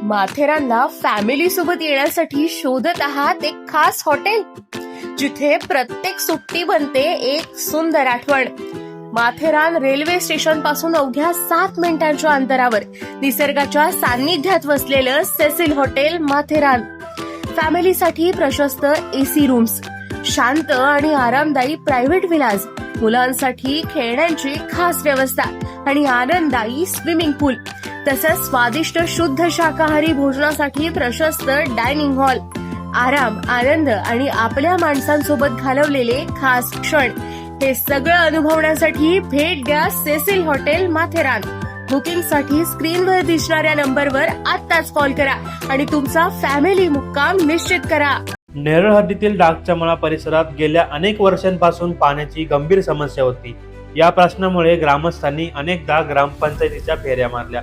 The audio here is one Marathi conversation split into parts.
माथेरानला फॅमिली सोबत येण्यासाठी शोधत आहात एक खास हॉटेल, जिथे प्रत्येक सुट्टी बनते एक सुंदर आठवण. माथेरान रेल्वे स्टेशन पासून अवघ्या 7 मिनिटांच्या अंतरावर निसर्गाच्या सान्निध्यात वसलेलं सेसिल हॉटेल माथेरान. फॅमिलीसाठी प्रशस्त एसी रूम्स, शांत आणि आरामदायी प्रायव्हेट विलाज, मुलांसाठी खेळण्यांची खास व्यवस्था आणि आनंददायी स्विमिंग पूल, तसंच स्वादिष्ट शुद्ध शाकाहारी भोजनासाठी प्रशस्त डायनिंग हॉल. आराम, आनंद आणि आपल्या माणसांसोबत घालवलेले खास क्षण हे सगळं अनुभवण्यासाठी भेट द्या सेसिल हॉटेल माथेरान. बुकिंगसाठी स्क्रीनवर दिसणाऱ्या नंबरवर आत्ताच कॉल करा आणि तुमचा फॅमिली मुक्काम निश्चित करा. नेरळ हद्दीतील डाकचमळा परिसरात गेल्या अनेक वर्षांपासून पाण्याची गंभीर समस्या होती. या प्रश्नामुळे ग्रामस्थांनी अनेकदा ग्रामपंचायतीच्या फेऱ्या मारल्या,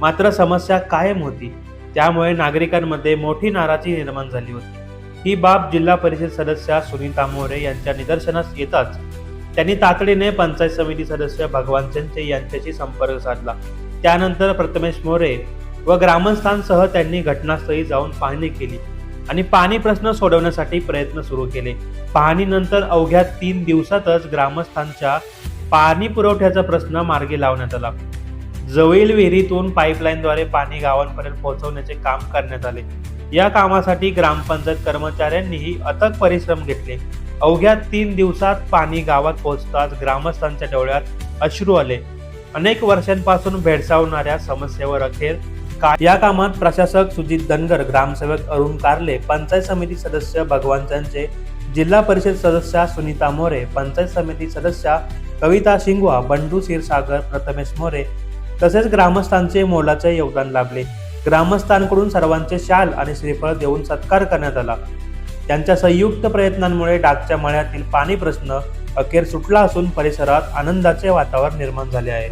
मात्र समस्या कायम होती. त्यामुळे नागरिकांमध्ये मोठी नाराजी निर्माण झाली होती. ही बाब जिल्हा परिषद सदस्य सुनीता मोरे यांच्या निदर्शनास येताच त्यांनी तातडीने पंचायत समिती सदस्य भगवान चंचे यांच्याशी संपर्क साधला. त्यानंतर प्रथमेश मोरे व ग्रामस्थांसह त्यांनी घटनास्थळी जाऊन पाहणी केली आणि पाणी प्रश्न सोडवण्यासाठी प्रयत्न सुरू केले. पाहणीनंतर अवघ्या 3 दिवसातच ग्रामस्थांच्या पाणी पुरवठ्याचा प्रश्न मार्गी लावण्यात आला. जवळील विहिरीतून पाईपलाईनद्वारे पाणी गावांपर्यंत पोहोचवण्याचे काम करण्यात आले. या कामासाठी ग्रामपंचायत कर्मचाऱ्यांनीही अथक परिश्रम घेतले. अवघ्या 3 दिवसात पाणी गावात पोहोचताच ग्रामस्थांच्या डोळ्यात अश्रू आले. अनेक वर्षांपासून भेडसावणाऱ्या समस्येवर अखेर या कामात प्रशासक सुजित धनगर, ग्रामसेवक अरुण कारले, पंचायत समिती सदस्य भगवान चंचे, जिल्हा परिषद सदस्य सुनीता मोरे, पंचायत समिती सदस्य कविता शिंगवा, बंडू क्षीरसागर, प्रथमेश मोरे तसेच ग्रामस्थांचे मोलाचे योगदान लाभले. ग्रामस्थांकडून सर्वांचे शाल आणि श्रीफळ देऊन सत्कार करण्यात आला. त्यांच्या संयुक्त प्रयत्नांमुळे डाकच्या मळ्यातील पाणी प्रश्न अखेर सुटला असून परिसरात आनंदाचे वातावरण निर्माण झाले आहे.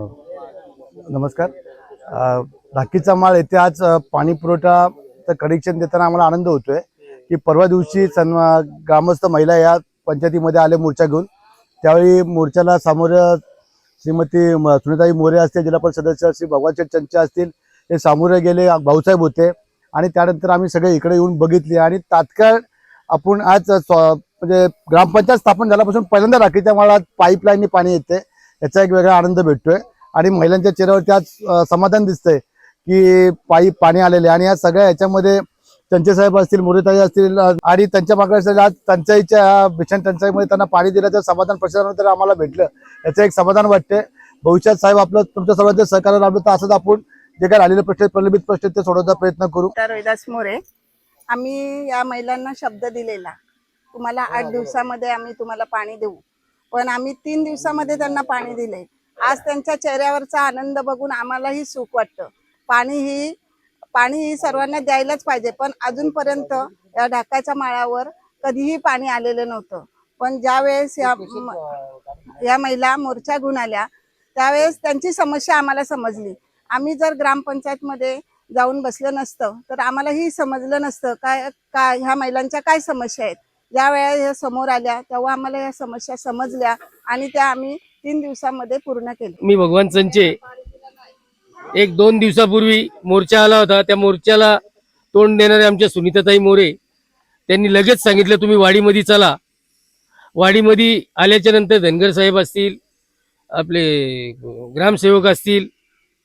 नमस्कार. डाकीचा माळ येथे आज पाणी पुरवठा कनेक्शन देताना आम्हाला आनंद होतोय की परवा दिवशी ग्रामस्थ महिला या पंचायतीमध्ये आले मोर्चा घेऊन. त्यावेळी मोर्चाला सामोरं श्रीमती सुनीताई मोरे असतील, जिल्हा परिषद सदस्य श्री भगवान चंचे असतील, हे सामोरे गेले. भाऊसाहेब होते आणि त्यानंतर आम्ही सगळे इकडे येऊन बघितले आणि तात्काळ आपण आज म्हणजे ग्रामपंचायत स्थापन झाल्यापासून पहिल्यांदा डाकीच्या माळात पाईपलाईननी पाणी येते, याचा एक वेगळा आनंद भेटतोय आणि महिलांच्या चेहऱ्यावरती आज समाधान दिसतंय की पाणी आलेले. आणि या सगळ्या याच्यामध्ये चंचे साहेब असतील, मोरेताई असतील आणि त्यांच्या मागे आज टंचाईच्या भीषण टंचाईमध्ये त्यांना पाणी दिल्याचं समाधान प्रशासनानंतर आम्हाला भेटलं, याचं एक समाधान वाटते. भविष्यात साहेब आपलं तुमच्या सर्वांचं सहकार्य लाभलं तर असंच आपण जे काही आलेले प्रश्न, प्रलंबित प्रश्न ते सोडवण्याचा प्रयत्न करू. रोहिदास मोरे, आम्ही या महिलांना शब्द दिलेला, तुम्हाला 8 दिवसामध्ये आम्ही तुम्हाला पाणी देऊ, पण आम्ही 3 दिवसामध्ये त्यांना पाणी दिले. आज त्यांच्या चेहऱ्यावरचा आनंद बघून आम्हालाही सुख वाटतं. पाणी ही सर्वांना द्यायलाच पाहिजे, पण अजूनपर्यंत या ढाकाच्या माळावर कधीही पाणी आलेलं नव्हतं. पण ज्यावेळेस या महिला मोर्चा घेऊन आल्या त्यावेळेस त्यांची समस्या आम्हाला समजली. आम्ही जर ग्रामपंचायतमध्ये जाऊन बसलं नसतं तर आम्हाला ही समजलं नसतं काय ह्या महिलांच्या काय समस्या आहेत. ज्या वेळेला ह्या समोर आल्या तेव्हा आम्हाला या समस्या समजल्या आणि त्या आम्ही 3 दिवसामध्ये पूर्ण केल्या. मी भगवान चंचे, 1-2 दिवसापूर्वी मोर्चा आला होता. त्या मोर्चाला तोंड देणारे आमच्या सुनीताताई मोरे त्यांनी लगेच सांगितलं तुम्ही वाडीमध्ये चला. वाडीमध्ये आल्याच्या नंतर धनगर साहेब असतील, आपले ग्रामसेवक असतील,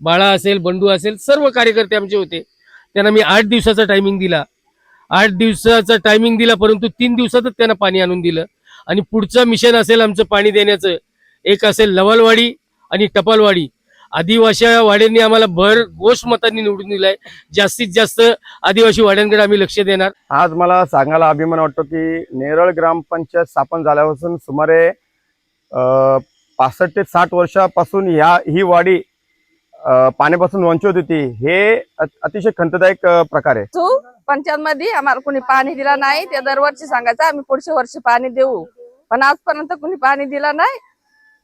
बाळा असेल, बंडू असेल, सर्व कार्यकर्ते आमचे होते. त्यांना मी 8 दिवसाचा टायमिंग दिला. 8 दिवसाचा टायमिंग दिला, परंतु 3 दिवसातच त्यांना पाणी आणून दिलं. आणि पुढचं मिशन असेल आमचं पाणी देण्याचं, एक असेल लवालवाडी आणि टपालवाडी. आदिवासी वाड्यांनी आम्हाला घोष मतांनी निवडून दिलाय. जास्तीत जास्त आदिवासी वाड्यांकडे आम्ही लक्ष देणार. आज मला सांगायला अभिमान वाटतो की नेरळ ग्रामपंचायत स्थापन झाल्यापासून सुमारे 65 ते 60 वर्षापासून ही वाडी पाण्यापासून वंचित होती. हे अतिशय खंतदायक प्रकार आहे. पंचायत मध्ये आम्हाला कोणी पाणी दिला नाही. ते दरवर्षी सांगायचं आम्ही पुढच्या वर्षी पाणी देऊ, पण आजपर्यंत कोणी पाणी दिला नाही.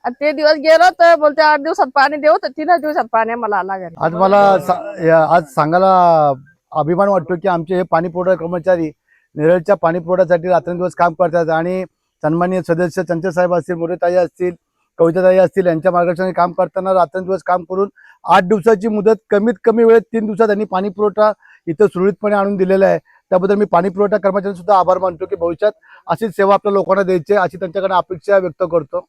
आणि ते दिवस गेलो तर बोलते 8 दिवसात पाणी देऊ, तर 3 दिवसात पाणी आम्हाला आला. आज मला आज सांगायला अभिमान वाटतो की आमचे हे पाणी पुरवठा कर्मचारी नेरळच्या पाणी पुरवठ्यासाठी रात्रंदिवस काम करतात आणि सन्माननीय सदस्य चंचे साहेब असतील, मोरेताई असतील, कविताताई असतील यांच्या मार्गदर्शनाने काम करताना रात्रंदिवस काम करून 8 दिवसाची मुदत कमीत कमी वेळेत 3 दिवसात त्यांनी पाणी पुरवठा इथं सुरळीतपणे आणून दिलेलं आहे, त्याबद्दल मी पाणी पुरवठा कर्मचाऱ्यांचा सुद्धा आभार मानतो की भविष्यात अशीच सेवा आपल्या लोकांना द्यायची आहे, अशी त्यांच्याकडे अपेक्षा व्यक्त करतो.